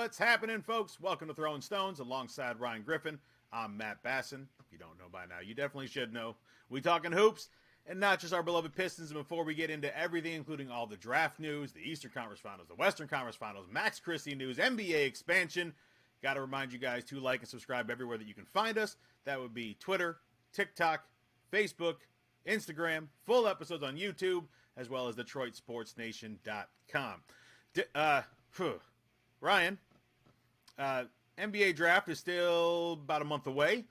What's happening, folks? Welcome to Throwin Stones alongside Ryan Griffin. I'm Matt Basson. If you don't know by now, you definitely should know. We talking hoops, and not just our beloved Pistons. And before we get into everything, including all the draft news, the Eastern Conference Finals, the Western Conference Finals, Max Christie news, NBA expansion, got to remind you guys to like and subscribe everywhere that you can find us. That would be Twitter, TikTok, Facebook, Instagram, full episodes on YouTube, as well as DetroitSportsNation.com. Ryan, NBA draft is still about a month away,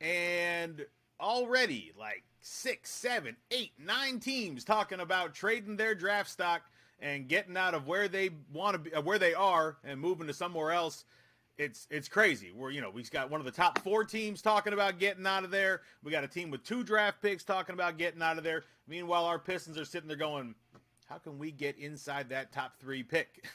and already like 6, 7, 8, 9 teams talking about trading their draft stock and getting out of where they want to be, where they are, and moving to somewhere else. It's crazy. We've got one of the top 4 teams talking about getting out of there. We got a team with 2 draft picks talking about getting out of there. Meanwhile, our Pistons are sitting there going, how can we get inside that top 3 pick?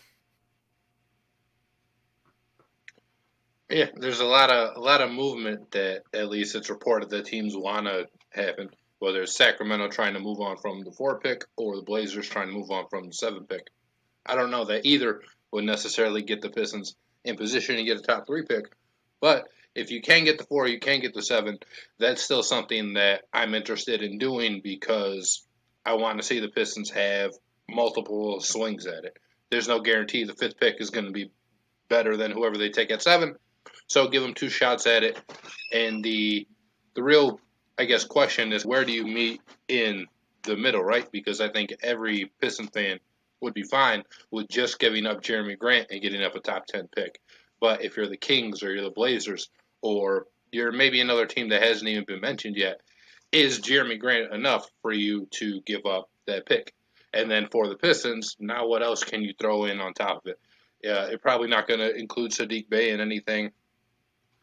Yeah, there's a lot of movement that at least it's reported that teams want to happen. Whether it's Sacramento trying to move on from the 4 pick or the Blazers trying to move on from the 7 pick. I don't know that either would necessarily get the Pistons in position to get a top 3 pick. But if you can get the 4, you can get the 7. That's still something that I'm interested in doing because I want to see the Pistons have multiple swings at it. There's no guarantee the 5th pick is going to be better than whoever they take at 7. So give them 2 shots at it. And the real, I guess, question is where do you meet in the middle, right? Because I think every Piston fan would be fine with just giving up Jeremy Grant and getting up a top 10 pick. But if you're the Kings or you're the Blazers or you're maybe another team that hasn't even been mentioned yet, is Jeremy Grant enough for you to give up that pick? And then for the Pistons, now what else can you throw in on top of it? You're probably not going to include Sadiq Bey in anything.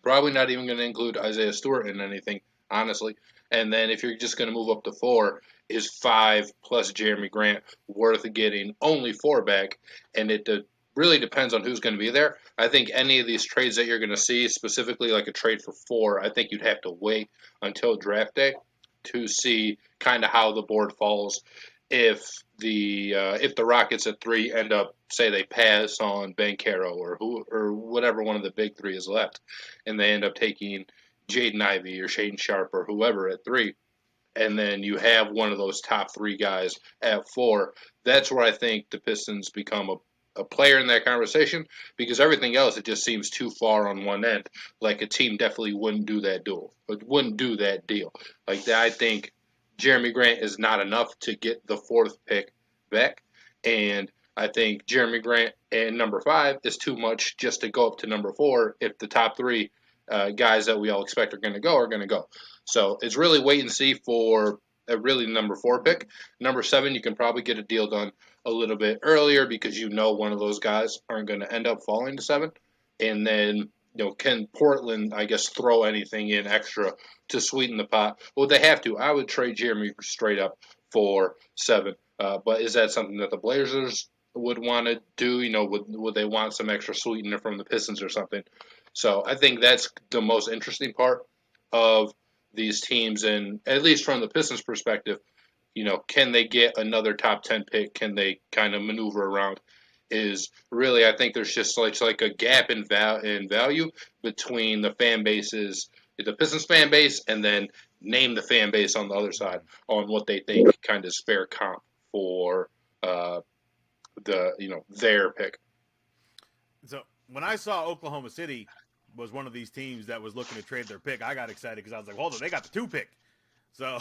Probably not even going to include Isaiah Stewart in anything, honestly. And then if you're just going to move up to 4, is 5 plus Jeremy Grant worth getting only 4 back? And it really depends on who's going to be there. I think any of these trades that you're going to see, specifically like a trade for 4, I think you'd have to wait until draft day to see kind of how the board falls. If the Rockets at 3 end up, say they pass on Banchero or whatever one of the big 3 is left, and they end up taking Jaden Ivey or Shaden Sharp or whoever at 3, and then you have one of those top 3 guys at 4, that's where I think the Pistons become a player in that conversation, because everything else, it just seems too far on one end. Like a team definitely wouldn't do that deal. Like that, I think Jeremy Grant is not enough to get the 4th pick back, and I think Jeremy Grant and number 5 is too much just to go up to number 4 if the top 3 guys that we all expect are going to go. So it's really wait and see for a really number 4 pick. Number 7, you can probably get a deal done a little bit earlier because one of those guys aren't going to end up falling to 7. And then, can Portland, I guess, throw anything in extra to sweeten the pot? Well, they have to. I would trade Jeremy straight up for 7. But is that something that the Blazers would want to do? Would they want some extra sweetener from the Pistons or something? So I think that's the most interesting part of these teams, and at least from the Pistons' perspective, can they get another top 10 pick? Can they kind of maneuver around? Is really, I think there's just like a gap in value between the fan bases, the Pistons fan base, and then name the fan base on the other side on what they think kind of is fair comp for their pick. So when I saw Oklahoma City was one of these teams that was looking to trade their pick, I got excited because I was like, hold on, they got the 2 pick. So,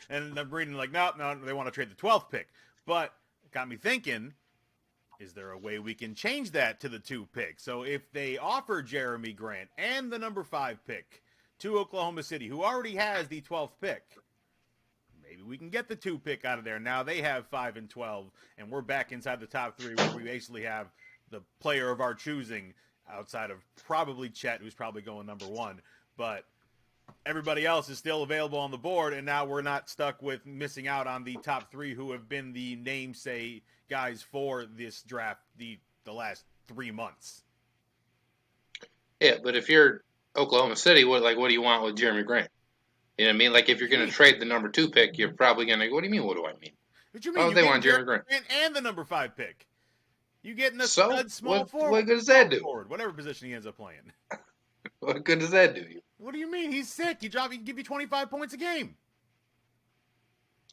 and I'm reading like, no, they want to trade the 12th pick. But it got me thinking, is there a way we can change that to the 2 pick? So if they offer Jeremy Grant and the number 5 pick to Oklahoma City, who already has the 12th pick, maybe we can get the 2 pick out of there. Now they have 5 and 12, and we're back inside the top 3 where we basically have the player of our choosing outside of probably Chet, who's probably going number 1. But everybody else is still available on the board, and now we're not stuck with missing out on the top 3 who have been the namesake guys for this draft the last 3 months. Yeah, but if you're Oklahoma City, what do you want with Jeremy Grant? You know what I mean? Like if you're going to trade the number 2 pick, you're probably going to go, what do you mean, what do I mean? What do you mean? Oh, they want Jeremy Grant and the number 5 pick. You getting a So stud small what forward, good does that do? whatever position he ends up playing. What good does that do you? What do you mean? He's sick. He can give you 25 points a game.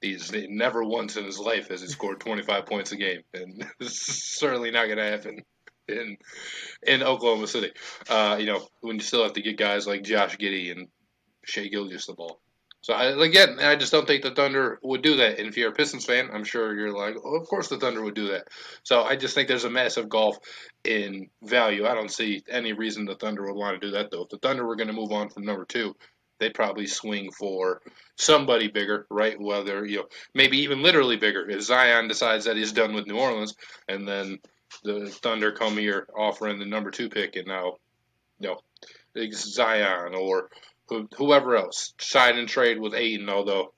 He's never once in his life has he scored 25 points a game, and this is certainly not going to happen in Oklahoma City. When you still have to get guys like Josh Giddey and Shea Gilgeous the ball. So I just don't think the Thunder would do that. And if you're a Pistons fan, I'm sure you're like, oh, of course the Thunder would do that. So I just think there's a massive gulf in value. I don't see any reason the Thunder would want to do that though. If the Thunder were going to move on from number 2, they'd probably swing for somebody bigger, right? Whether maybe even literally bigger. If Zion decides that he's done with New Orleans, and then the Thunder come here offering the number 2 pick, and now Zion or whoever else. Sign and trade with Ayton, although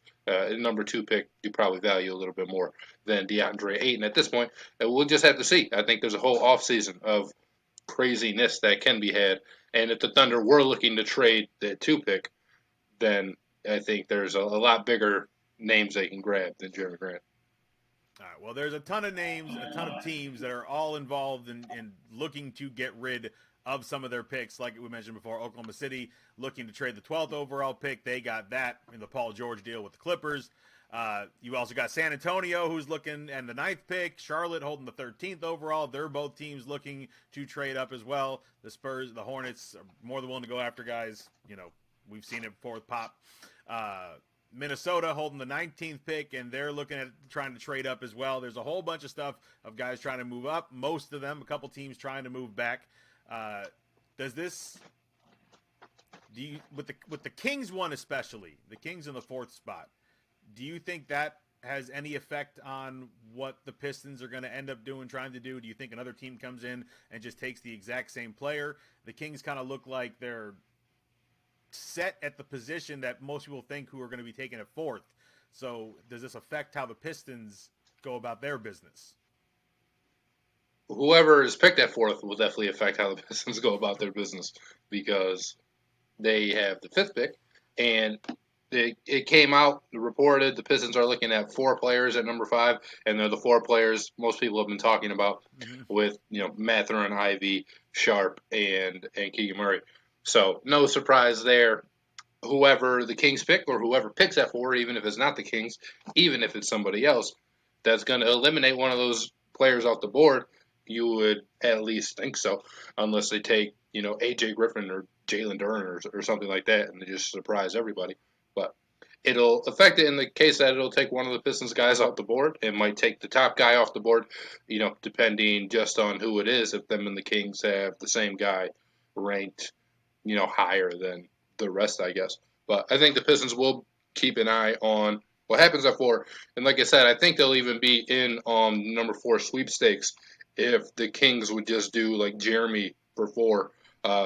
number 2 pick you probably value a little bit more than DeAndre Ayton at this point. And we'll just have to see. I think there's a whole offseason of craziness that can be had. And if the Thunder were looking to trade the 2 pick, then I think there's a lot bigger names they can grab than Jeremy Grant. All right, well, there's a ton of names, a ton of teams that are all involved in looking to get rid of some of their picks. Like we mentioned before, Oklahoma City looking to trade the 12th overall pick. They got that in the Paul George deal with the Clippers. You also got San Antonio, who's looking, and the 9th pick. Charlotte holding the 13th overall. They're both teams looking to trade up as well. The Spurs, the Hornets are more than willing to go after guys. We've seen it before with Pop. Minnesota holding the 19th pick, and they're looking at trying to trade up as well. There's a whole bunch of stuff of guys trying to move up. Most of them, a couple teams trying to move back. With the Kings one especially, the Kings in the 4th spot, do you think that has any effect on what the Pistons are going to end up trying to do? Do you think another team comes in and just takes the exact same player? The Kings kind of look like they're set at the position that most people think who are going to be taken at 4th. So does this affect how the Pistons go about their business? Whoever is picked at 4th will definitely affect how the Pistons go about their business, because they have the 5th pick, and it came out, reported the Pistons are looking at 4 players at number 5, and they're the 4 players most people have been talking about with Mathurin, Ivy, Sharp, and Keegan Murray. So no surprise there. Whoever the Kings pick, or whoever picks at 4, even if it's not the Kings, even if it's somebody else, that's going to eliminate one of those players off the board. You would at least think so, unless they take AJ Griffin or Jalen Duren or something like that, and they just surprise everybody. But it'll affect it in the case that it'll take one of the Pistons guys off the board. It might take the top guy off the board, depending just on who it is. If them and the Kings have the same guy ranked higher than the rest, I guess. But I think the Pistons will keep an eye on what happens at 4. And like I said, I think they'll even be in on number 4 sweepstakes if the Kings would just do like Jeremy for 4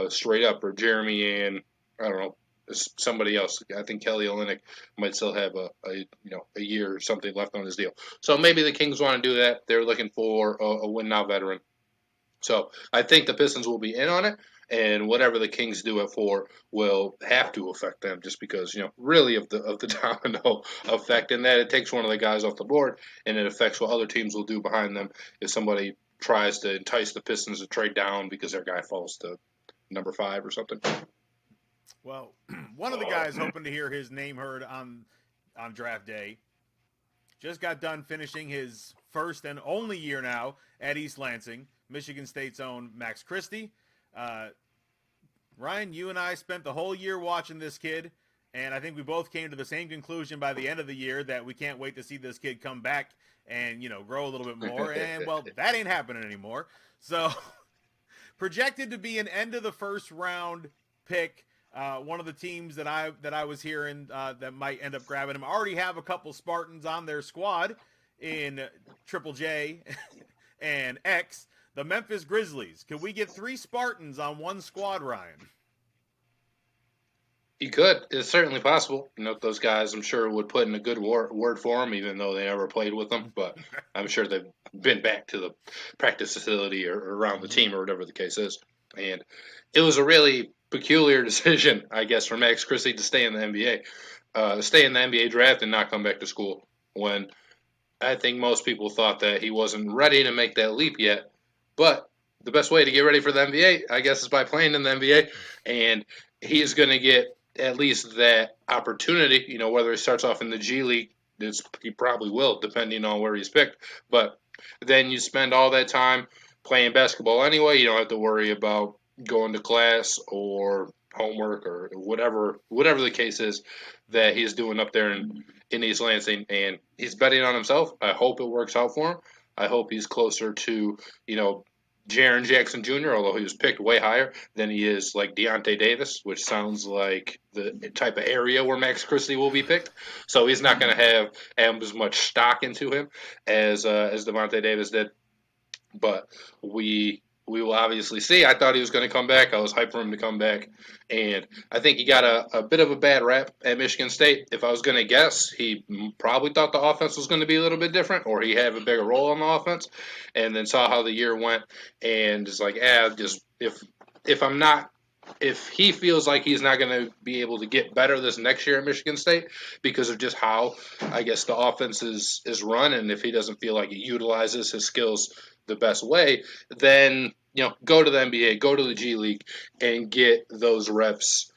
straight up, or Jeremy and, I don't know, somebody else. I think Kelly Olynyk might still have a year or something left on his deal. So maybe the Kings want to do that. They're looking for a win-now veteran. So I think the Pistons will be in on it, and whatever the Kings do at 4 will have to affect them, just because really of the domino effect, in that it takes one of the guys off the board, and it affects what other teams will do behind them if somebody tries to entice the Pistons to trade down because their guy falls to number 5 or something. Well, one of the guys hoping to hear his name heard on draft day just got done finishing his first and only year now at East Lansing, Michigan State's own Max Christie. Ryan, you and I spent the whole year watching this kid, and I think we both came to the same conclusion by the end of the year that we can't wait to see this kid come back and, grow a little bit more. And, well, that ain't happening anymore. So, projected to be an end of the first round pick. One of the teams that I was hearing that might end up grabbing him already have a couple Spartans on their squad in Triple J and X. The Memphis Grizzlies. Could we get 3 Spartans on one squad, Ryan? You could. It's certainly possible. Those guys, I'm sure, would put in a good word for him, even though they never played with them. But I'm sure they've been back to the practice facility or around the team or whatever the case is. And it was a really peculiar decision, I guess, for Max Christie to stay in the NBA, stay in the NBA draft and not come back to school, when I think most people thought that he wasn't ready to make that leap yet. But the best way to get ready for the NBA, I guess, is by playing in the NBA, and he's going to get at least that opportunity. Whether he starts off in the G League, he probably will, depending on where he's picked. But then you spend all that time playing basketball anyway. You don't have to worry about going to class or homework or whatever the case is that he's doing up there in East Lansing, and he's betting on himself. I hope it works out for him. I hope he's closer to, Jaren Jackson Jr., although he was picked way higher than he is like Deontay Davis, which sounds like the type of area where Max Christie will be picked. So he's not going to have as much stock into him as Devontae Davis did. But we will obviously see. I thought he was going to come back. I was hyped for him to come back. And I think he got a bit of a bad rap at Michigan State. If I was going to guess, he probably thought the offense was going to be a little bit different, or he had a bigger role on the offense, and then saw how the year went and just like, just if I'm not if he feels like he's not going to be able to get better this next year at Michigan State because of just how I guess the offense is run, and if he doesn't feel like he utilizes his skills the best way, then go to the NBA, go to the G League, and get those reps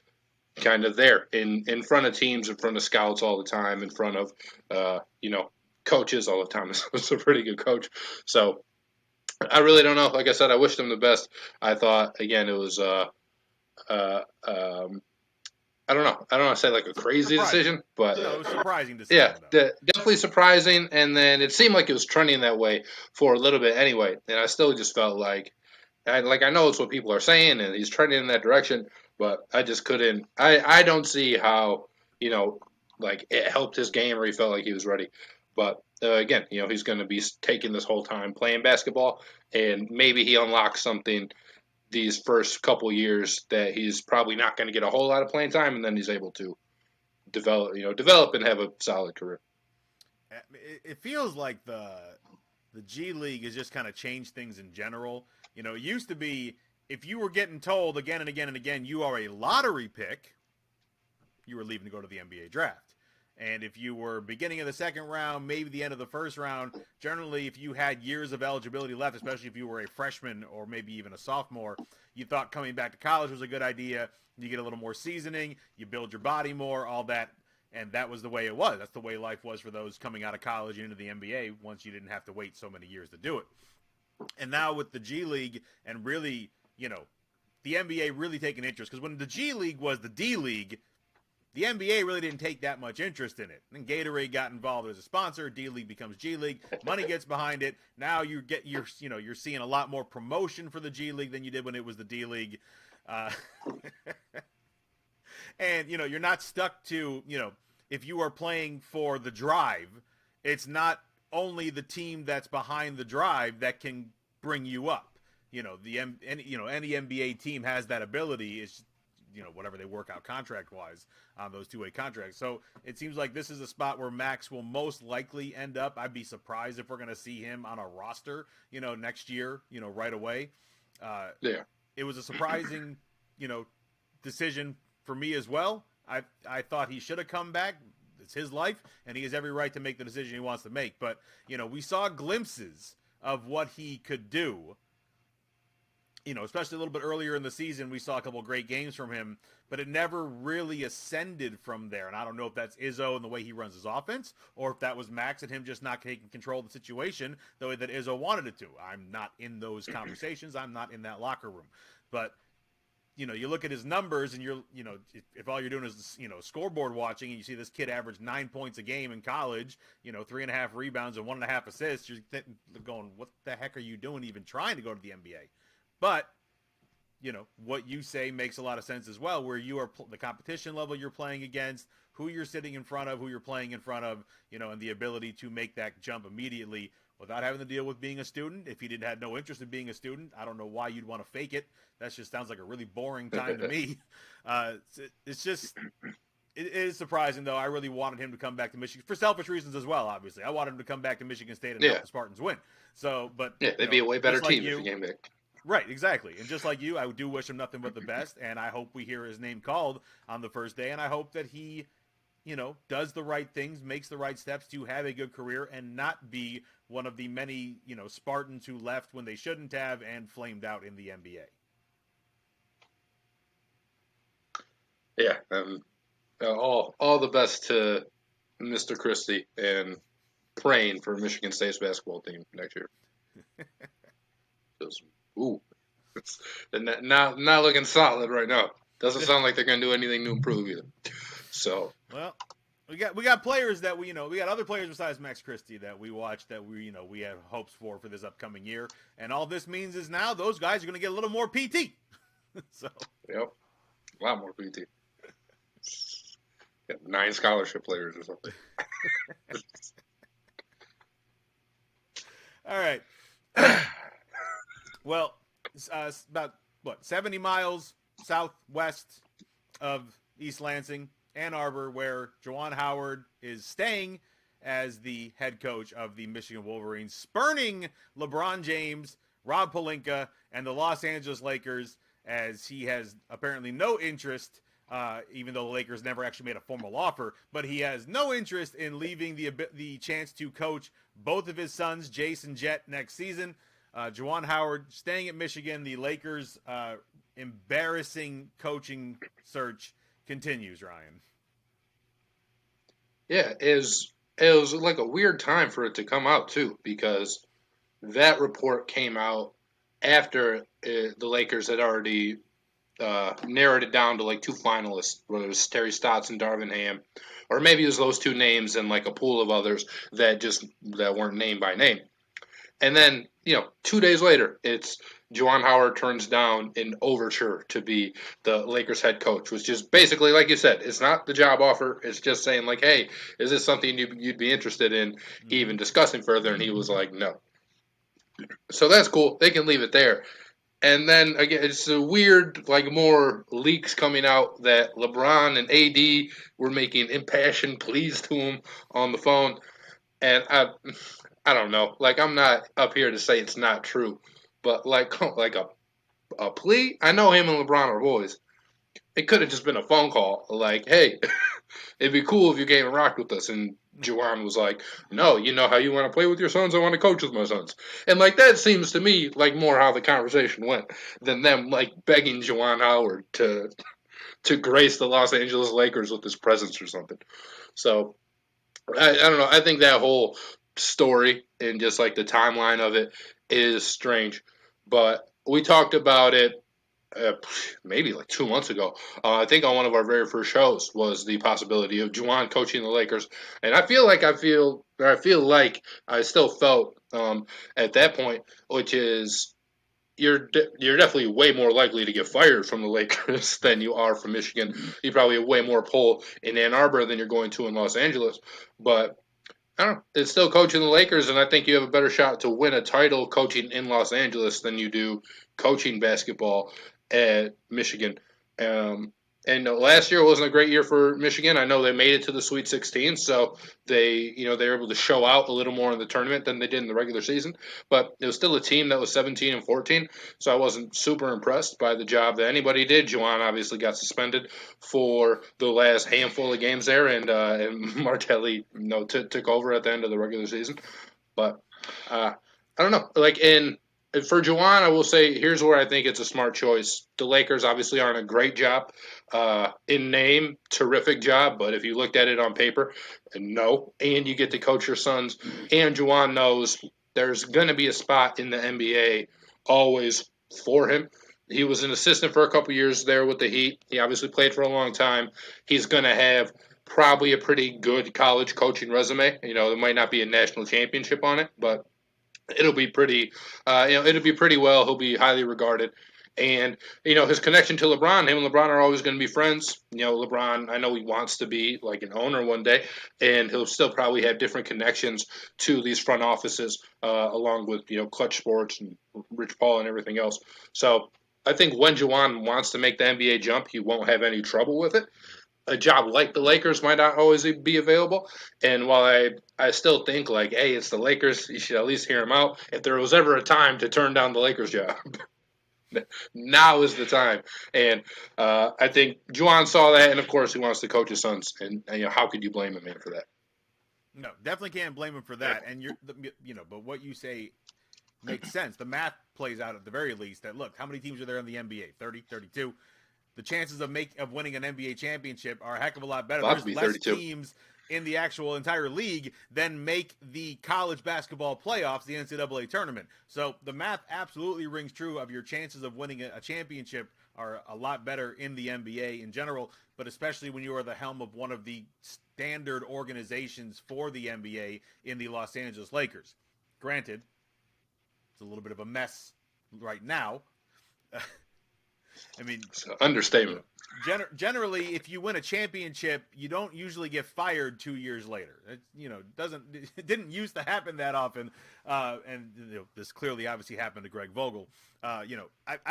kind of there in front of teams, in front of scouts all the time, in front of coaches all the time. It's a pretty good coach, so I really don't know. Like I said, I wished him the best. I thought again it was uh, um, I don't know. I don't want to say like a crazy decision, but it was surprising decision. Yeah, definitely surprising. And then it seemed like it was trending that way for a little bit anyway. And I still just felt like I know it's what people are saying, and he's trending in that direction, but I just couldn't. I don't see how like it helped his game or he felt like he was ready. But again, he's going to be taking this whole time playing basketball, and maybe he unlocks something these first couple years that he's probably not going to get a whole lot of playing time, and then he's able to develop and have a solid career. It feels like the G League has just kind of changed things in general. It used to be if you were getting told again and again and again you are a lottery pick, you were leaving to go to the NBA draft. And if you were beginning of the second round, maybe the end of the first round, generally if you had years of eligibility left, especially if you were a freshman or maybe even a sophomore, you thought coming back to college was a good idea. You get a little more seasoning, you build your body more, all that. And that was the way it was. That's the way life was for those coming out of college and into the NBA once you didn't have to wait so many years to do it. And now with the G League and really, the NBA really taking interest. Because when the G League was the D League, the NBA really didn't take that much interest in it. Then Gatorade got involved as a sponsor. D League becomes G League. Money gets behind it. Now you're seeing a lot more promotion for the G League than you did when it was the D League. And you're not stuck to if you are playing for the Drive, it's not only the team that's behind the Drive that can bring you up. Any NBA team has that ability. It's whatever they work out contract-wise on those two-way contracts. So it seems like this is a spot where Max will most likely end up. I'd be surprised if we're going to see him on a roster, next year, right away. Yeah. It was a surprising, decision for me as well. I thought he should have come back. It's his life, and he has every right to make the decision he wants to make. But, we saw glimpses of what he could do. Especially a little bit earlier in the season, we saw a couple of great games from him, but it never really ascended from there. And I don't know if that's Izzo and the way he runs his offense, or if that was Max and him just not taking control of the situation the way that Izzo wanted it to. I'm not in those conversations. I'm not in that locker room. But, you look at his numbers and if all you're doing is, scoreboard watching and you see this kid average 9 points a game in college, 3.5 rebounds and 1.5 assists, you're going, what the heck are you doing even trying to go to the NBA? But, what you say makes a lot of sense as well, where you are the competition level you're playing against, who you're sitting in front of, who you're playing in front of, and the ability to make that jump immediately without having to deal with being a student. If you had no interest in being a student, I don't know why you'd want to fake it. That just sounds like a really boring time to me. It's just... It is surprising, though. I really wanted him to come back to Michigan for selfish reasons as well, obviously. I wanted him to come back to Michigan State and help the Spartans win. So, but... Yeah, they'd be a way better team if he came back. Right, exactly. And just like you, I do wish him nothing but the best, and I hope we hear his name called on the first day, and I hope that he, does the right things, makes the right steps to have a good career and not be one of the many, Spartans who left when they shouldn't have and flamed out in the NBA. Yeah, all the best to Mr. Christie and praying for Michigan State's basketball team next year. Just, ooh, not looking solid right now. Doesn't sound like they're going to do anything to improve either. So, well, we got players that we got other players besides Max Christie that we watch that we have hopes for this upcoming year, and all this means is now those guys are going to get a little more PT. So, yep, a lot more PT. 9 scholarship players or something. All right. Well, about 70 miles southwest of East Lansing, Ann Arbor, where Juwan Howard is staying as the head coach of the Michigan Wolverines, spurning LeBron James, Rob Pelinka, and the Los Angeles Lakers, as he has apparently no interest, even though the Lakers never actually made a formal offer, but he has no interest in leaving the chance to coach both of his sons, Jace and Jet, next season. Juwan Howard staying at Michigan. The Lakers' embarrassing coaching search continues, Ryan. Yeah, it was like a weird time for it to come out too, because that report came out after the Lakers had already narrowed it down to like 2 finalists, whether it was Terry Stotts and Darvin Ham, or maybe it was those 2 names and like a pool of others that weren't named by name. And then 2 days later, it's Juwan Howard turns down an overture to be the Lakers head coach, which is basically, like you said, it's not the job offer. It's just saying like, hey, is this something you'd be interested in even discussing further? And he was like, no. So that's cool. They can leave it there. And then again, it's a weird, like more leaks coming out that LeBron and AD were making impassioned pleas to him on the phone. And I don't know. Like, I'm not up here to say it's not true, but like a plea. I know him and LeBron are boys. It could have just been a phone call, like, hey, it'd be cool if you came and rocked with us. And Juwan was like, no, you know how you want to play with your sons? I want to coach with my sons. And like that seems to me like more how the conversation went than them like begging Juwan Howard to grace the Los Angeles Lakers with his presence or something. So I don't know. I think that whole story and just like the timeline of it is strange. But we talked about it maybe like 2 months ago. I think on one of our very first shows was the possibility of Juwan coaching the Lakers, and I feel like I still felt at that point, which is you're definitely way more likely to get fired from the Lakers than you are from Michigan. You probably have way more pull in Ann Arbor than you're going to in Los Angeles, but I don't know. It's still coaching the Lakers, and I think you have a better shot to win a title coaching in Los Angeles than you do coaching basketball at Michigan. And last year wasn't a great year for Michigan. I know they made it to the Sweet 16, so they were able to show out a little more in the tournament than they did in the regular season. But it was still a team that was 17 and 14, so I wasn't super impressed by the job that anybody did. Juwan obviously got suspended for the last handful of games there, and Martelli took over at the end of the regular season. But I don't know, like for Juwan, I will say here's where I think it's a smart choice. The Lakers obviously aren't a great job. In name, terrific job, but if you looked at it on paper, no. And you get to coach your sons. And Juwan knows there's going to be a spot in the NBA always for him. He was an assistant for a couple years there with the Heat. He obviously played for a long time. He's going to have probably a pretty good college coaching resume. There might not be a national championship on it, but it'll be pretty, it'll be pretty well. He'll be highly regarded. And, his connection to LeBron, him and LeBron are always going to be friends. LeBron, I know he wants to be like an owner one day, and he'll still probably have different connections to these front offices, along with, Clutch Sports and Rich Paul and everything else. So I think when Juwan wants to make the NBA jump, he won't have any trouble with it. A job like the Lakers might not always be available. And while I still think like, hey, it's the Lakers, you should at least hear him out if there was ever a time to turn down the Lakers job. Now is the time. And I think Juwan saw that, and of course he wants to coach his sons. And how could you blame him, man, for that? No, definitely can't blame him for that. And but what you say makes sense. The math plays out at the very least that look, how many teams are there in the NBA? 30, 32. The chances of winning an NBA championship are a heck of a lot better. About to There's be less 32. teams in the actual entire league than make the college basketball playoffs, the NCAA tournament. So the math absolutely rings true of your chances of winning a championship are a lot better in the NBA in general, but especially when you are the helm of one of the standard organizations for the NBA in the Los Angeles Lakers. Granted, it's a little bit of a mess right now. I mean, it's an understatement. Generally, if you win a championship, you don't usually get fired 2 years later. It didn't used to happen that often, and this clearly, obviously, happened to Greg Vogel. I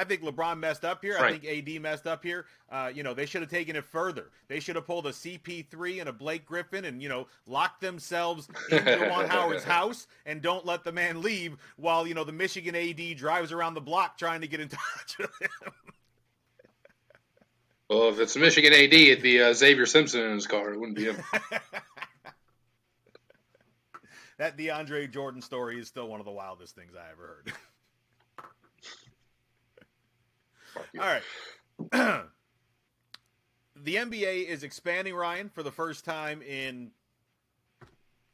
think LeBron messed up here. Right. I think AD messed up here. They should have taken it further. They should have pulled a CP3 and a Blake Griffin and locked themselves in Juwan Howard's house and don't let the man leave while the Michigan AD drives around the block trying to get in touch with him. Well, if it's Michigan AD, it'd be Xavier Simpson in his car. It wouldn't be him. That DeAndre Jordan story is still one of the wildest things I ever heard. All right. The NBA is expanding, Ryan, for the first time in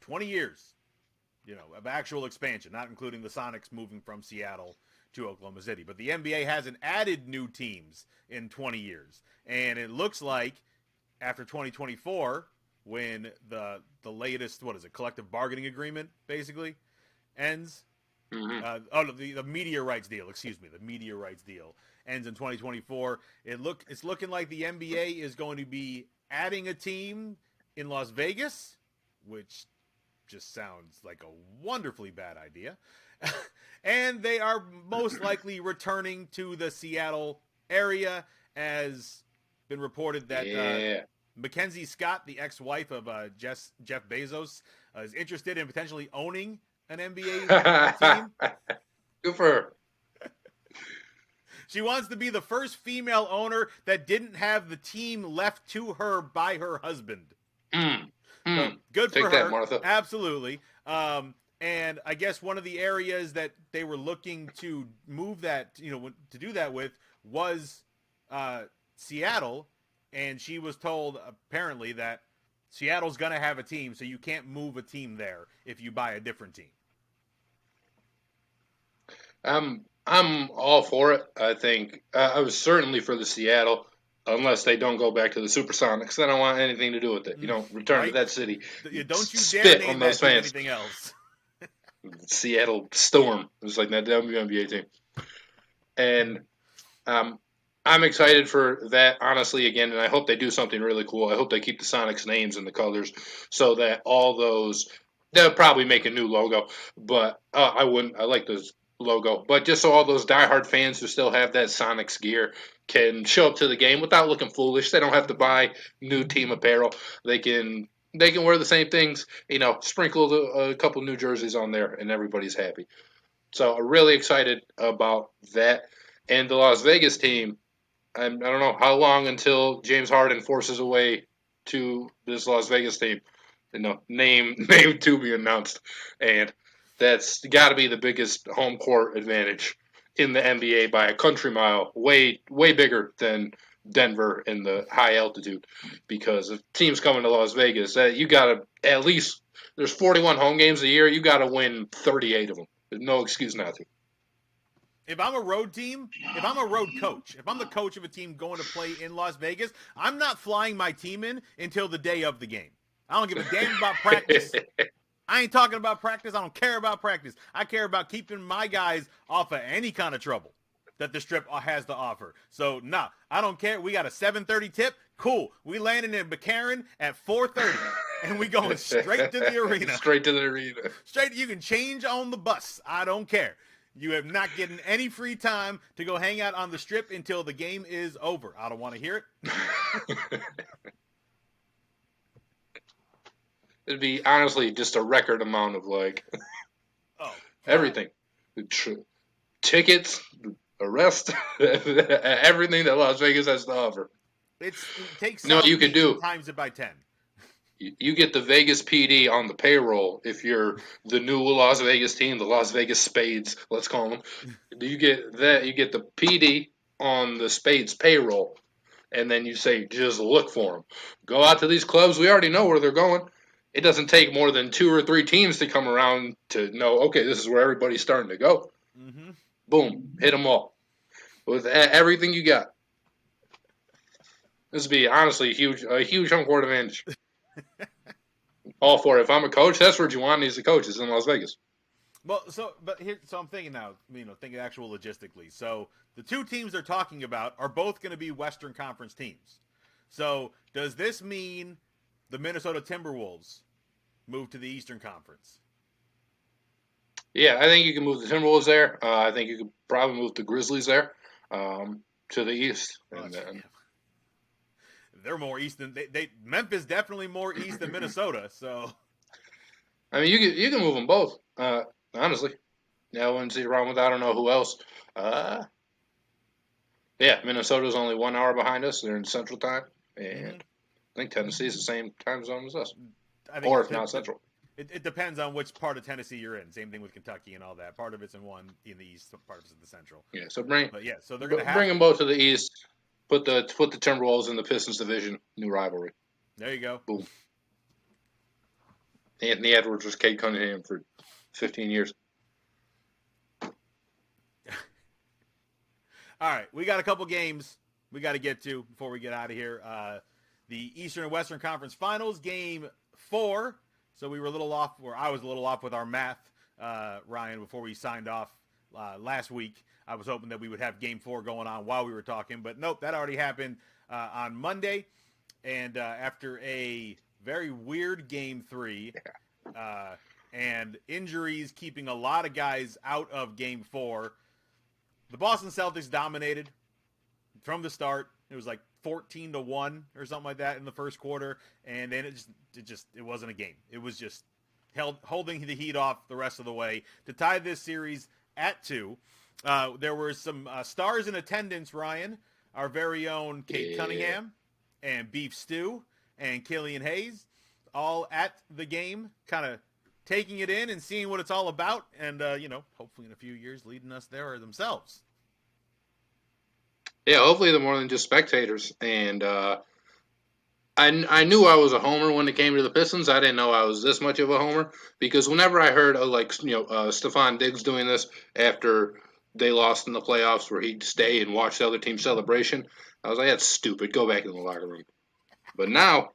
20 years, of actual expansion, not including the Sonics moving from Seattle to Oklahoma City. But the NBA hasn't added new teams in 20 years. And it looks like after 2024, when the latest, collective bargaining agreement basically ends. Mm-hmm. The media rights deal, the media rights deal ends in 2024. It's looking like the NBA is going to be adding a team in Las Vegas, which just sounds like a wonderfully bad idea. And they are most likely returning to the Seattle area, as been reported that Mackenzie Scott, the ex-wife of Jeff Bezos, is interested in potentially owning an NBA team. Good for her. She wants to be the first female owner that didn't have the team left to her by her husband. So, good for her. Take that, Martha. Absolutely. And I guess one of the areas that they were looking to move that, to do that with was Seattle. And she was told, apparently, that Seattle's going to have a team, so you can't move a team there if you buy a different team. I'm all for it. I think I was certainly for the Seattle, unless they don't go back to the Supersonics. I don't want anything to do with it. Return right? to that city. Don't you spit dare name on those that fans. Anything else. Seattle Storm. It was like that WNBA team. And I'm excited for that, honestly, again, and I hope they do something really cool. I hope they keep the Sonics names and the colors so that all those – they'll probably make a new logo, but I wouldn't – I like this logo. But just so all those diehard fans who still have that Sonics gear can show up to the game without looking foolish. They don't have to buy new team apparel. They can wear the same things, sprinkle a couple new jerseys on there, and everybody's happy. So I'm really excited about that. And the Las Vegas team – I don't know how long until James Harden forces a way to this Las Vegas team. Name to be announced, and that's got to be the biggest home court advantage in the NBA by a country mile, way bigger than Denver in the high altitude. Because if teams coming to Las Vegas, you got to at least there's 41 home games a year. You got to win 38 of them. There's no excuse not to. If I'm a road team, if I'm a road coach, if I'm the coach of a team going to play in Las Vegas, I'm not flying my team in until the day of the game. I don't give a damn about practice. I ain't talking about practice. I don't care about practice. I care about keeping my guys off of any kind of trouble that the Strip has to offer. So, I don't care. We got a 7:30 tip. Cool. We landing in McCarran at 4:30, and we going straight to the arena. Straight to the arena. Straight. You can change on the bus. I don't care. You have not getting any free time to go hang out on the Strip until the game is over. I don't want to hear it. It'd be honestly just a record amount of everything. Tickets, arrest everything that Las Vegas has to offer. It takes You know what South you could Beach and do? times it by 10. You get the Vegas PD on the payroll if you're the new Las Vegas team, the Las Vegas Spades, let's call them. You get that. You get the PD on the Spades payroll, and then you say, just look for them. Go out to these clubs. We already know where they're going. It doesn't take more than 2 or 3 teams to come around to know, okay, this is where everybody's starting to go. Mm-hmm. Boom, hit them all with everything you got. This would be honestly a huge home court advantage. All for it. If I'm a coach, that's where Juwan needs to coach. Is in Las Vegas. Well, so I'm thinking now, thinking actual logistically. So the two teams they're talking about are both going to be Western Conference teams. So does this mean the Minnesota Timberwolves move to the Eastern Conference? Yeah, I think you can move the Timberwolves there. I think you could probably move the Grizzlies there to the east. Well, And then, they're more east than they Memphis definitely more east than Minnesota. So I mean, you can move them both. Honestly, yeah, I wouldn't see a problem with that. I don't know who else. Uh, yeah, Minnesota's only 1 hour behind us. They're in Central Time, and mm-hmm. I think Tennessee's the same time zone as us, I think or if not Central. It depends on which part of Tennessee you're in. Same thing with Kentucky and all that. Part of it's in the east, part of it's in the central. Yeah, so So they're gonna have bring them both to the east. Put the Timberwolves in the Pistons division. New rivalry. There you go. Boom. Anthony Edwards was Cade Cunningham for 15 years. All right, we got a couple games we got to get to before we get out of here. The Eastern and Western Conference Finals, Game 4. So we were a little off, or I was a little off with our math, Ryan, before we signed off last week. I was hoping that we would have Game 4 going on while we were talking, but nope, that already happened on Monday. And after a very weird Game 3 and injuries keeping a lot of guys out of Game 4, the Boston Celtics dominated from the start. It was like 14-1 or something like that in the first quarter, and then it wasn't a game. It was just holding the heat off the rest of the way to tie this series at 2. There were some stars in attendance, Ryan, our very own Cade Cunningham and Beef Stew and Killian Hayes, all at the game, kind of taking it in and seeing what it's all about, and hopefully in a few years leading us there themselves. Yeah, hopefully they're more than just spectators. And I knew I was a homer when it came to the Pistons. I didn't know I was this much of a homer because whenever I heard of Stephon Diggs doing this after they lost in the playoffs, where he'd stay and watch the other team's celebration, I was like, that's stupid. Go back in the locker room. But now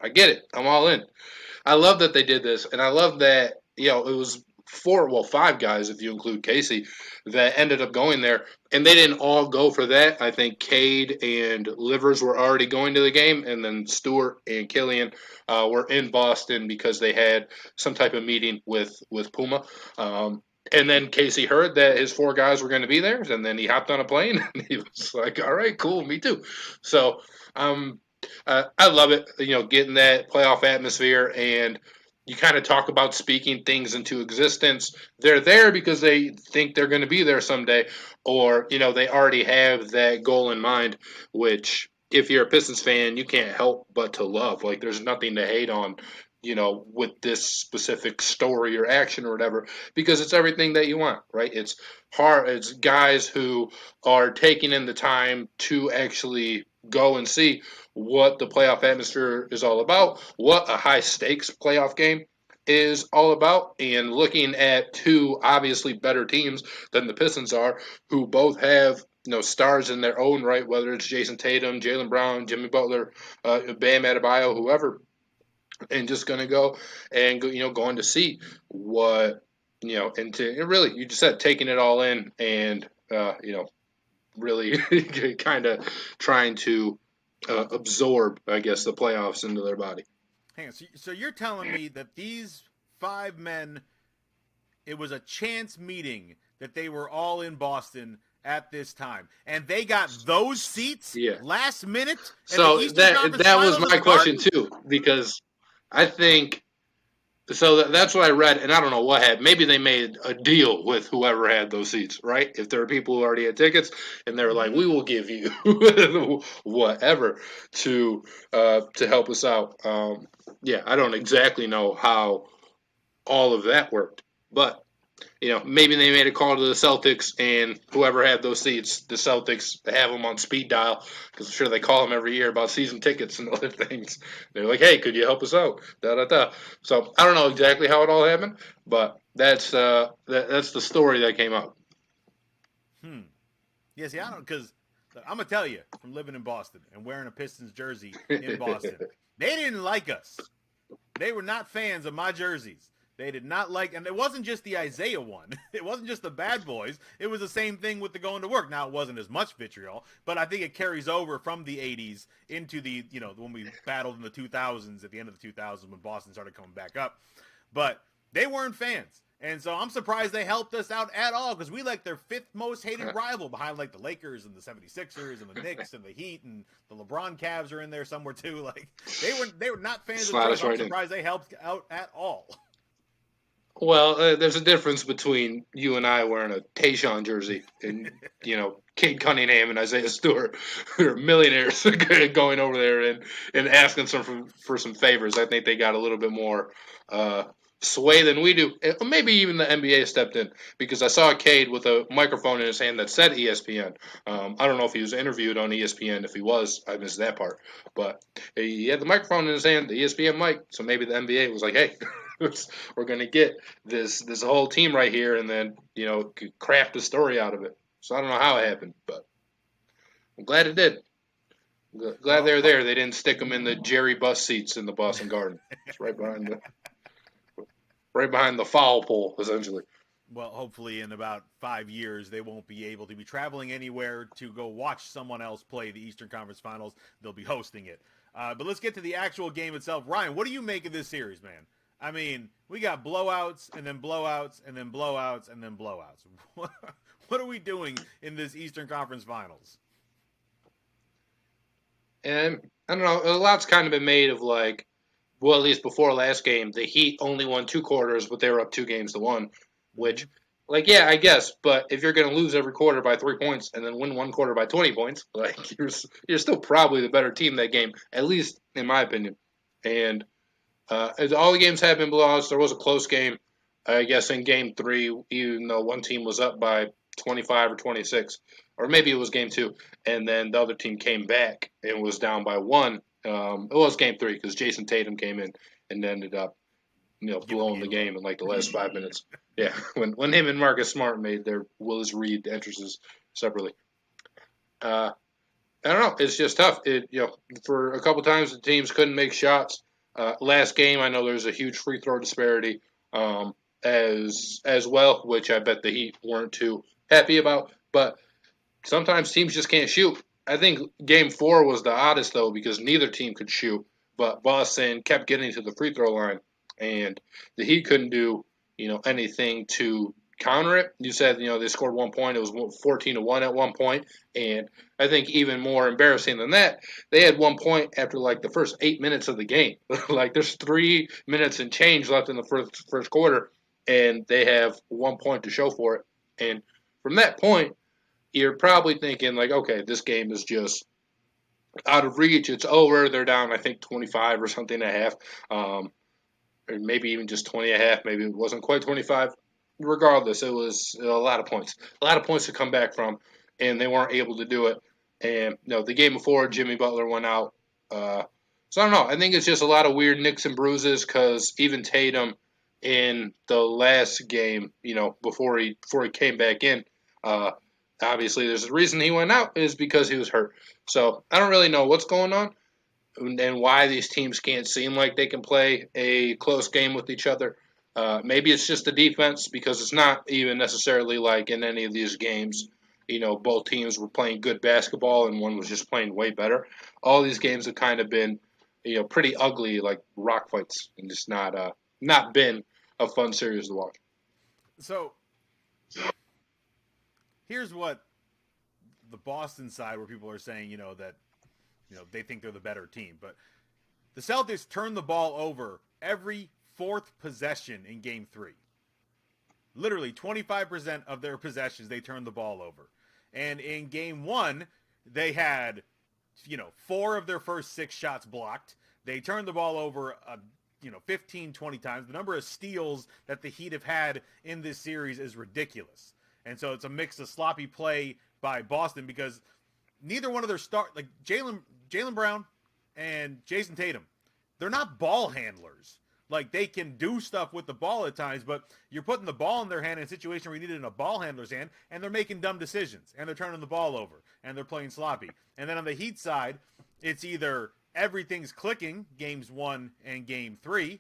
I get it. I'm all in. I love that they did this, and I love that it was 5 guys if you include Casey that ended up going there, and they didn't all go for that. I think Cade and Livers were already going to the game, and then Stewart and Killian were in Boston because they had some type of meeting with Puma. And then Casey heard that his 4 guys were going to be there, and then he hopped on a plane, and he was like, all right, cool, me too. So I love it, getting that playoff atmosphere, and you kind of talk about speaking things into existence. They're there because they think they're going to be there someday, or they already have that goal in mind, which if you're a Pistons fan, you can't help but to love. Like, there's nothing to hate on, with this specific story or action or whatever, because it's everything that you want, right? It's hard. It's guys who are taking in the time to actually go and see what the playoff atmosphere is all about, what a high stakes playoff game is all about, and looking at 2 obviously better teams than the Pistons are, who both have stars in their own right, whether it's Jason Tatum, Jaylen Brown, Jimmy Butler, Bam Adebayo, whoever, and just going to go and going to see what and to really, you just said, taking it all in, and really kind of trying to absorb, I guess, the playoffs into their body. Hang on. So you're telling me that these 5 men, it was a chance meeting that they were all in Boston at this time, and they got those seats last minute? So that was my question too, because I think So that's what I read, and I don't know what happened. Maybe they made a deal with whoever had those seats, right? If there are people who already had tickets, and they were like, Mm-hmm. "We will give you whatever to help us out." Yeah, I don't exactly know how all of that worked, but maybe they made a call to the Celtics, and whoever had those seats, the Celtics have them on speed dial because I'm sure they call them every year about season tickets and other things. They're like, "Hey, could you help us out?" Da da da. So I don't know exactly how it all happened, but that's the story that came out. Hmm. Yeah, see, I don't, because I'm gonna tell you, from living in Boston and wearing a Pistons jersey in Boston, they didn't like us. They were not fans of my jerseys. They did not like, and it wasn't just the Isaiah one. It wasn't just the bad boys. It was the same thing with the going to work. Now, it wasn't as much vitriol, but I think it carries over from the 80s into the, when we battled in the 2000s, at the end of the 2000s when Boston started coming back up. But they weren't fans. And so I'm surprised they helped us out at all because we like their fifth most hated rival behind like the Lakers and the 76ers and the Knicks and the Heat and the LeBron Cavs are in there somewhere too. Like they were not fans of Slide theirs. us I'm right in. surprised they helped out at all. Well, there's a difference between you and I wearing a Tayshaun jersey and Cade Cunningham and Isaiah Stewart, who are millionaires going over there and asking for some favors. I think they got a little bit more uh, sway than we do. Maybe even the NBA stepped in because I saw Cade with a microphone in his hand that said ESPN. I don't know if he was interviewed on ESPN. If he was, I missed that part. But he had the microphone in his hand, the ESPN mic. So maybe the NBA was like, "Hey, we're going to get this whole team right here, and then craft a story out of it." So I don't know how it happened, but I'm glad it did. Glad Well, they're there. They didn't stick them in the Jerry bus seats in the Boston Garden. It's right behind the foul pole, essentially. well, hopefully in about 5 years they won't be able to be traveling anywhere to go watch someone else play the Eastern Conference Finals. They'll be hosting it. But let's get to the actual game itself. Ryan, what do you make of this series, man? I mean, we got blowouts and then blowouts and then blowouts and then blowouts. What are we doing in this Eastern Conference Finals? And I don't know. A lot's kind of been made of like, well, at least before last game, the Heat only won two quarters, but they were up 2 games to 1, Mm-hmm. which, like, yeah, I guess. But if you're going to lose every quarter by 3 points and then win one quarter by 20 points, like you're still probably the better team that game, at least in my opinion. And as all the games have been blowouts, there was a close game. I guess in game three, even though one team was up by 25 or 26, or maybe it was game two, and then the other team came back and was down by one. It was game three because Jason Tatum came in and ended up, Giving the blowing the game away. game in like the last 5 minutes. Yeah, when him and Marcus Smart made their Willis Reed entrances separately. Uh, I don't know. It's just tough. For a couple times the teams couldn't make shots. Last game, I know there's a huge free throw disparity as well, which I bet the Heat weren't too happy about. But sometimes teams just can't shoot. I think Game 4 was the oddest though because neither team could shoot, but Boston kept getting to the free throw line, and the Heat couldn't do anything to counter it. You said they scored 1 point. It was 14-1 at one point, and I think even more embarrassing than that, they had 1 point after like the first 8 minutes of the game. Like there's 3 minutes and change left in the first quarter, and they have 1 point to show for it. And from that point, you're probably thinking like, okay, this game is just out of reach. It's over. They're down, I think, 25 or something and a half, or maybe even just 20 and a half. Maybe it wasn't quite 25. Regardless, it was a lot of points. A lot of points to come back from, and they weren't able to do it. And the game before, Jimmy Butler went out. So I don't know. I think it's just a lot of weird nicks and bruises because even Tatum in the last game, before he came back in, uh, obviously there's a reason he went out is because he was hurt. So I don't really know what's going on and why these teams can't seem like they can play a close game with each other. Maybe it's just the defense because it's not even necessarily like in any of these games. Both teams were playing good basketball and one was just playing way better. All these games have kind of been, pretty ugly, like rock fights, and just not been a fun series to watch. So here's what the Boston side, where people are saying, that they think they're the better team, but the Celtics turn the ball over every fourth possession in game 3. Literally 25% of their possessions, they turned the ball over. And in game 1, they had, 4 of their first 6 shots blocked. They turned the ball over, 15, 20 times. The number of steals that the Heat have had in this series is ridiculous. And so it's a mix of sloppy play by Boston because neither one of their like Jaylen Brown and Jason Tatum, they're not ball handlers. Like, they can do stuff with the ball at times, but you're putting the ball in their hand in a situation where you need it in a ball handler's hand, and they're making dumb decisions, and they're turning the ball over, and they're playing sloppy. And then on the Heat side, it's either everything's clicking, games 1 and game 3,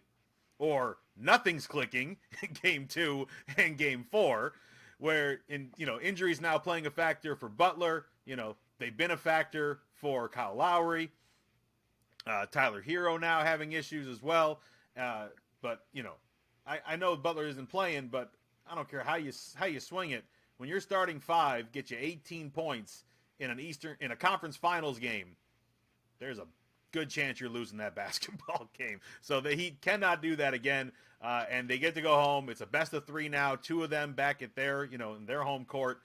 or nothing's clicking, game 2 and game 4, where injuries now playing a factor for Butler. They've been a factor for Kyle Lowry. Tyler Hero now having issues as well. But I know Butler isn't playing, but I don't care how you swing it. When your starting 5 get you 18 points in a conference finals game, there's a good chance you're losing that basketball game. So the Heat cannot do that again, and they get to go home. It's a best of 3 now. 2 of them back at their in their home court,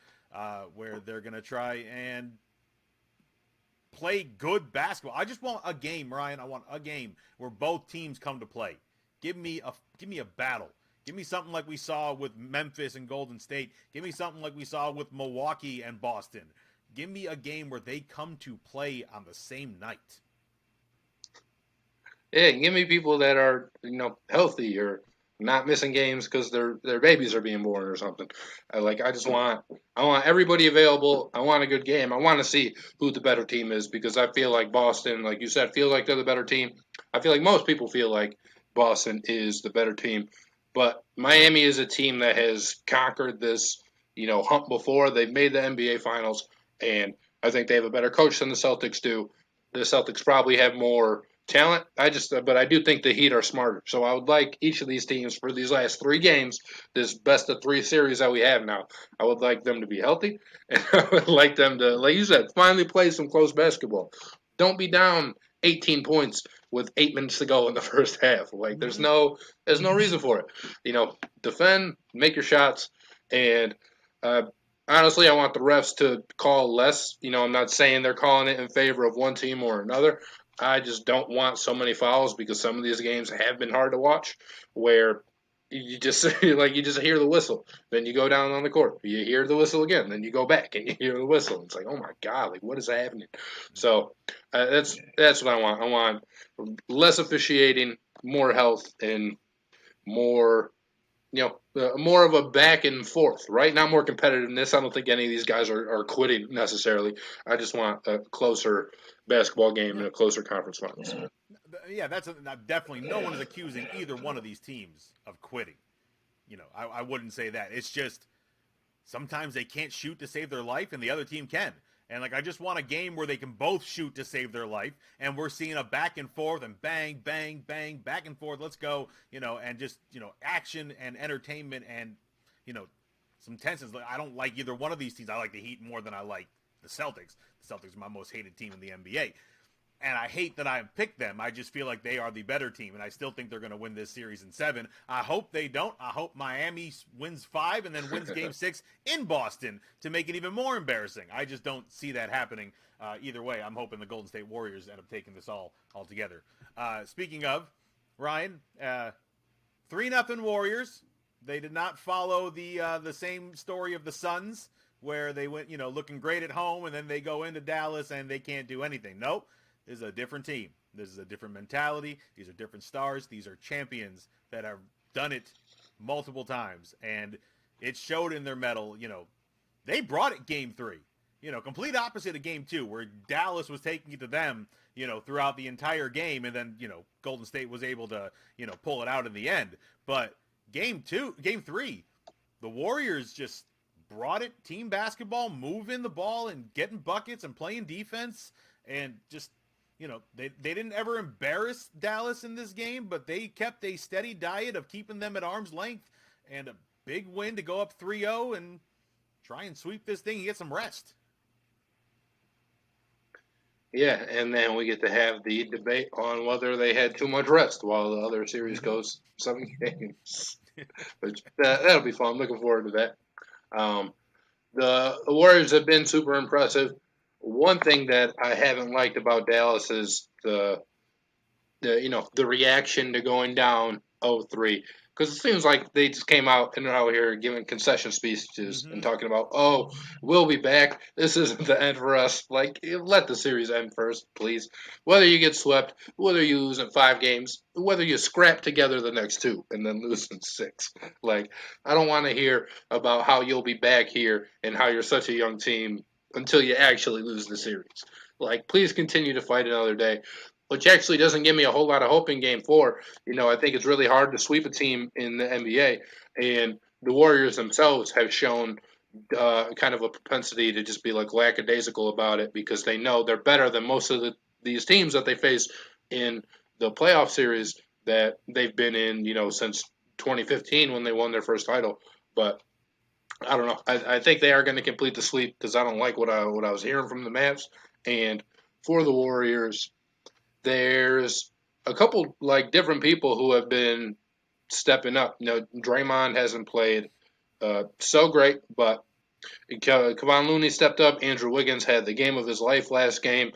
where they're gonna try and play good basketball. I just want a game, Ryan. I want a game where both teams come to play. Give me a battle. Give me something like we saw with Memphis and Golden State. Give me something like we saw with Milwaukee and Boston. Give me a game where they come to play on the same night. Yeah, give me people that are healthy or not missing games because their babies are being born or something. I want everybody available. I want a good game. I want to see who the better team is because I feel like Boston, like you said, feel like they're the better team. I feel like most people feel like Boston is the better team, but Miami is a team that has conquered this hump before. They've made the NBA Finals, and I think they have a better coach than the Celtics do. The Celtics probably have more talent. But I do think the Heat are smarter. So I would like each of these teams for these last 3 games, this best of 3 series that we have now. I would like them to be healthy, and I would like them to, like you said, finally play some close basketball. Don't be down 18 points with 8 minutes to go in the first half. Like there's no reason for it. Defend, make your shots, and honestly, I want the refs to call less. I'm not saying they're calling it in favor of one team or another. I just don't want so many fouls because some of these games have been hard to watch where you just hear the whistle, then you go down on the court, you hear the whistle again, then you go back and you hear the whistle. It's like, oh my god, like what is happening? So that's what I want. I want less officiating, more health, and more more of a back and forth, right? Not more competitiveness. I don't think any of these guys are quitting necessarily. I just want a closer basketball game and a closer conference finals. Yeah, definitely no one is accusing either one of these teams of quitting. I wouldn't say that. It's just sometimes they can't shoot to save their life and the other team can. And I just want a game where they can both shoot to save their life, and we're seeing a back and forth and bang, bang, bang, back and forth. Let's go, and just action and entertainment and some tensions. I don't like either one of these teams. I like the Heat more than I like the Celtics. The Celtics are my most hated team in the NBA, and I hate that I picked them. I just feel like they are the better team, and I still think they're going to win this series in 7. I hope they don't. I hope Miami wins 5 and then wins Game 6 in Boston to make it even more embarrassing. I just don't see that happening either way. I'm hoping the Golden State Warriors end up taking this all together. Speaking of, Ryan, 3-0 Warriors. They did not follow the same story of the Suns, where they went looking great at home, and then they go into Dallas and they can't do anything. Nope. This is a different team. This is a different mentality. These are different stars. These are champions that have done it multiple times. And it showed in their medal. They brought it Game 3. Complete opposite of Game 2, where Dallas was taking it to them, throughout the entire game. And then, Golden State was able to, pull it out in the end. But Game 3, the Warriors just brought it. Team basketball, moving the ball and getting buckets and playing defense. And just... they didn't ever embarrass Dallas in this game, but they kept a steady diet of keeping them at arm's length, and a big win to go up 3-0 and try and sweep this thing and get some rest. Yeah, and then we get to have the debate on whether they had too much rest while the other series Mm-hmm. goes 7 games. Which that'll be fun. I'm looking forward to that. Um, the Warriors have been super impressive. One thing that I haven't liked about Dallas is the reaction to going down 0-3, because it seems like they just came out and are out here giving concession speeches and Mm-hmm. talking about, oh, we'll be back, this isn't the end for us. Like, let the series end first, please. Whether you get swept, whether you lose in 5 games, whether you scrap together the next 2 and then lose in 6. Like, I don't want to hear about how you'll be back here and how you're such a young team until you actually lose the series. Like, please continue to fight another day, which actually doesn't give me a whole lot of hope in Game 4. I think it's really hard to sweep a team in the NBA, and the Warriors themselves have shown kind of a propensity to just be like lackadaisical about it, because they know they're better than most of these teams that they face in the playoff series that they've been in, since 2015 when they won their first title. But I don't know. I think they are going to complete the sweep, because I don't like what I was hearing from the Mavs. And for the Warriors, there's a couple like different people who have been stepping up. Draymond hasn't played so great, but Kevon Looney stepped up. Andrew Wiggins had the game of his life last game.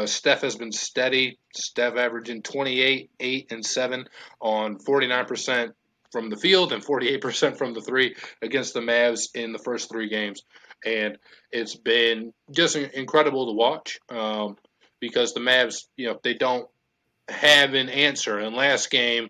Steph has been steady. Steph averaging 28, 8, and 7 on 49% from the field and 48% from the three against the Mavs in the first 3 games. And it's been just incredible to watch, because the Mavs, they don't have an answer. And last game,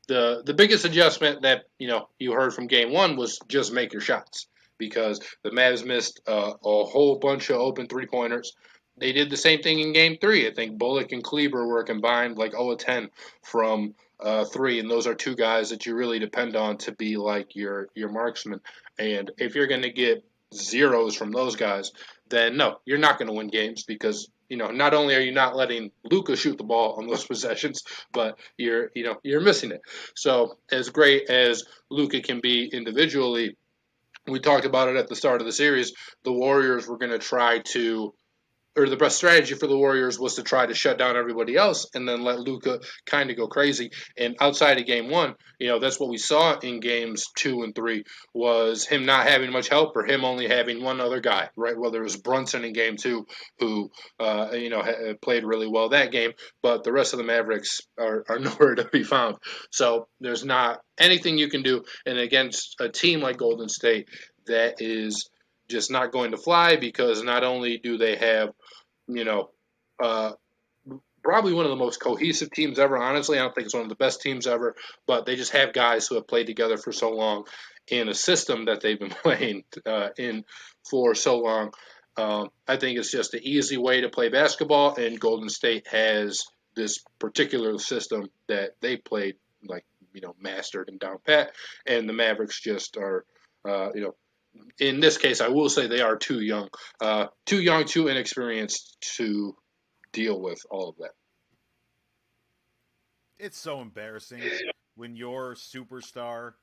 the biggest adjustment that you heard from Game 1 was just make your shots, because the Mavs missed a whole bunch of open 3 pointers. They did the same thing in Game 3. I think Bullock and Kleber were combined like 0 of 10 from 3, and those are 2 guys that you really depend on to be like your marksman. And if you're going to get zeros from those guys, then no, you're not going to win games, because not only are you not letting Luka shoot the ball on those possessions, but you're missing it. So as great as Luka can be individually, we talked about it at the start of the series. The Warriors were going to try to, or the best strategy for the Warriors was to try to shut down everybody else and then let Luka kind of go crazy. And outside of Game 1, that's what we saw in Games 2 and 3 was him not having much help, or him only having one other guy, right? Whether it was Brunson in Game 2, who played really well that game, but the rest of the Mavericks are nowhere to be found. So there's not anything you can do, and against a team like Golden State that is just not going to fly, because not only do they have you know, uh, probably one of the most cohesive teams ever. Honestly, I don't think it's one of the best teams ever, but they just have guys who have played together for so long in a system that they've been playing in for so long. I think it's just an easy way to play basketball, and Golden State has this particular system that they played like mastered and down pat, and the Mavericks just are in this case, I will say they are too young, too inexperienced to deal with all of that. It's so embarrassing when your superstar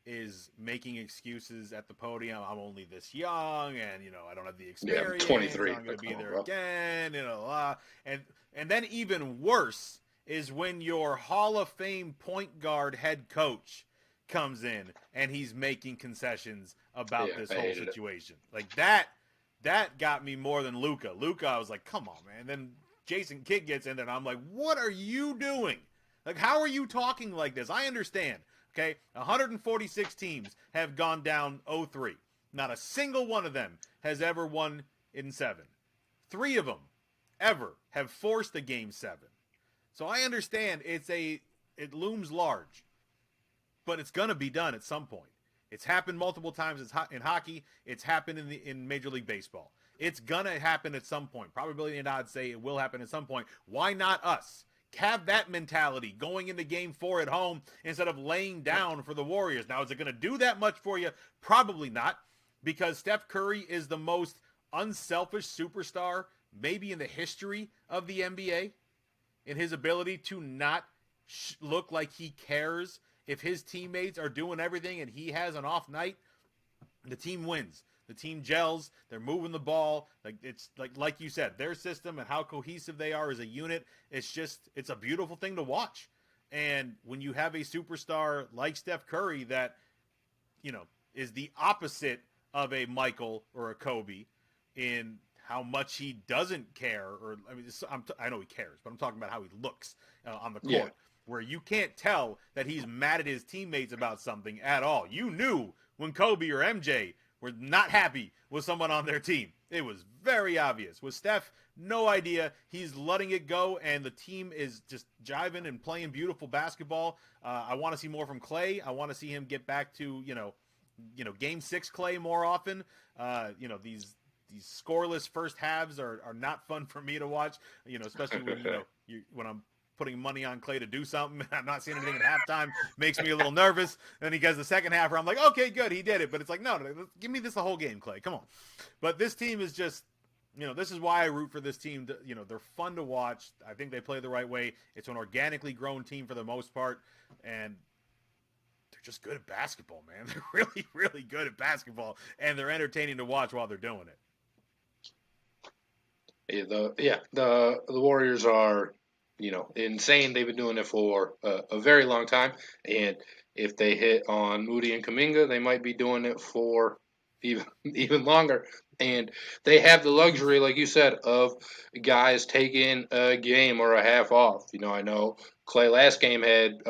is making excuses at the podium. I'm only this young, and I don't have the Yeah, I'm experience. 23. I'm going Like, to be come on, there bro. again. And then even worse is when your Hall of Fame point guard head coach comes in and he's making concessions about Yeah, this I whole hated it. situation. Like that got me more than Luca. Luca, I was like, come on, man. And then Jason Kidd gets in there, and I'm like, what are you doing? Like, how are you talking like this? I understand. Okay, 146 teams have gone down 0-3. Not a single one of them has ever won in 7. 3 of them ever have forced a game 7. So I understand it looms large, but it's gonna be done at some point. It's happened multiple times in hockey. It's happened in Major League Baseball. It's gonna happen at some point. Probability and odds say it will happen at some point. Why not us? Have that mentality going into Game 4 at home instead of laying down for the Warriors. Now, is it going to do that much for you? Probably not, because Steph Curry is the most unselfish superstar maybe in the history of the NBA, in his ability to not look like he cares if his teammates are doing everything and he has an off night. The team wins. The team gels. They're moving the ball. It's like you said, their system and how cohesive they are as a unit. It's a beautiful thing to watch. And when you have a superstar like Steph Curry that, is the opposite of a Michael or a Kobe in how much he doesn't care, or I know he cares, but I'm talking about how he looks on the court, where you can't tell that he's mad at his teammates about something at all. You knew when Kobe or MJ were not happy with someone on their team. It was very obvious. With Steph, no idea. He's letting it go, and the team is just jiving and playing beautiful basketball. I want to see more from Clay. I want to see him get back to, Game 6 Clay more often. These scoreless first halves are not fun for me to watch, especially when, when I'm putting money on Clay to do something and I'm not seeing anything at halftime, makes me a little nervous. Then he gets the second half where I'm like, okay, good, he did it. But it's like, no, give me this the whole game, Clay. Come on. But this team is just, this is why I root for this team. They're fun to watch. I think they play the right way. It's an organically grown team for the most part. And they're just good at basketball, man. They're really, really good at basketball. And they're entertaining to watch while they're doing it. The Warriors are, insane. They've been doing it for a very long time, and if they hit on Moody and Kuminga, they might be doing it for even longer. And they have the luxury, like you said, of guys taking a game or a half off. I know Clay last game had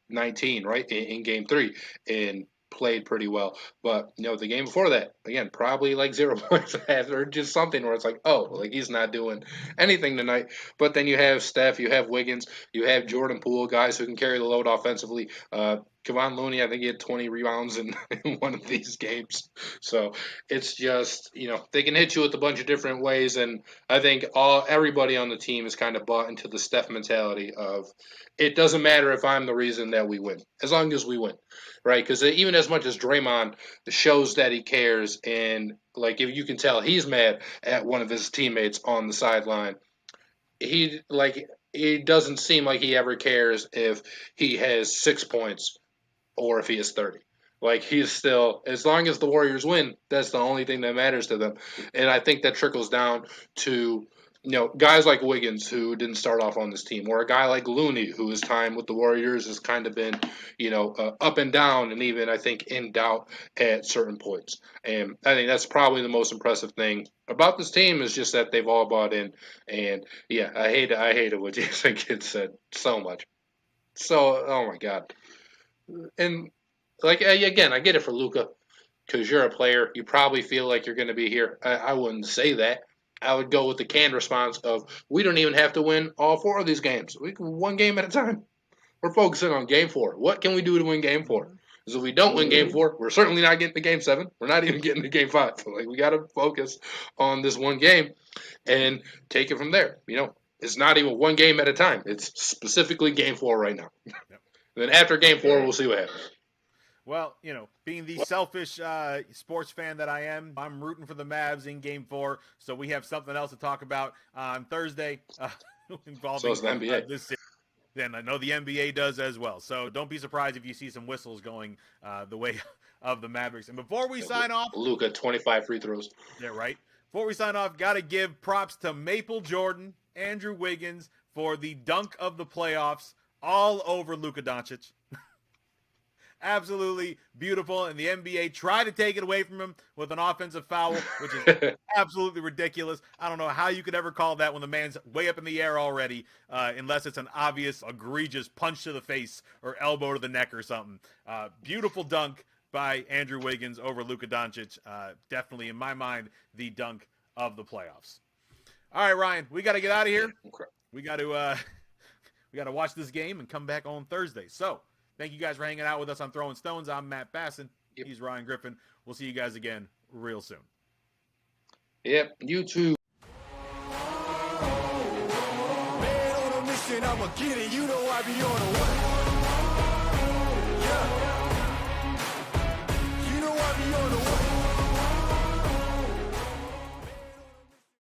19, right, in game 3, and played pretty well. But, the game before that, again, probably like 0 points or just something where it's like, oh, like he's not doing anything tonight. But then you have Steph, you have Wiggins, you have Jordan Poole, guys who can carry the load offensively. Kevon Looney, I think he had 20 rebounds in one of these games. So it's just, they can hit you with a bunch of different ways. And I think everybody on the team is kind of bought into the Steph mentality of it doesn't matter if I'm the reason that we win, as long as we win, right? Because even as much as Draymond shows that he cares, and like if you can tell he's mad at one of his teammates on the sideline, it doesn't seem like he ever cares if he has 6 points or if he has 30. Like, he's still, as long as the Warriors win, that's the only thing that matters to them. And I think that trickles down to, guys like Wiggins, who didn't start off on this team, or a guy like Looney, who his time with the Warriors has kind of been, up and down, and even, I think, in doubt at certain points. And I think that's probably the most impressive thing about this team is just that they've all bought in. And, yeah, I hate what Jason Kidd said so much. So, oh, my God. And, again, I get it for Luka, because you're a player. You probably feel like you're going to be here. I wouldn't say that. I would go with the canned response of, we don't even have to win all 4 of these games. We can one game at a time. We're focusing on game 4. What can we do to win game 4? Because if we don't win game 4, we're certainly not getting to game 7. We're not even getting to game 5. So, we got to focus on this one game and take it from there. It's not even one game at a time. It's specifically game 4 right now. Yep. Then after game 4, we'll see what happens. Well, being the selfish sports fan that I am, I'm rooting for the Mavs in Game 4, so we have something else to talk about on Thursday involving the NBA. This series. And I know the NBA does as well, so don't be surprised if you see some whistles going the way of the Mavericks. And before we sign off... Luka, 25 free throws. Yeah, right. Before we sign off, got to give props to Maple Jordan, Andrew Wiggins, for the dunk of the playoffs all over Luka Doncic. Absolutely beautiful, and the NBA tried to take it away from him with an offensive foul, which is absolutely ridiculous. I don't know how you could ever call that when the man's way up in the air already, unless it's an obvious, egregious punch to the face or elbow to the neck or something. Beautiful dunk by Andrew Wiggins over Luka Doncic. Definitely, in my mind, the dunk of the playoffs. All right, Ryan, we got to get out of here. We got to watch this game and come back on Thursday. So, thank you guys for hanging out with us on Throwing Stones. I'm Matt Basson. Yep. He's Ryan Griffin. We'll see you guys again real soon. Yep, you too. Man on a mission, I'ma get it. You know I be on a what?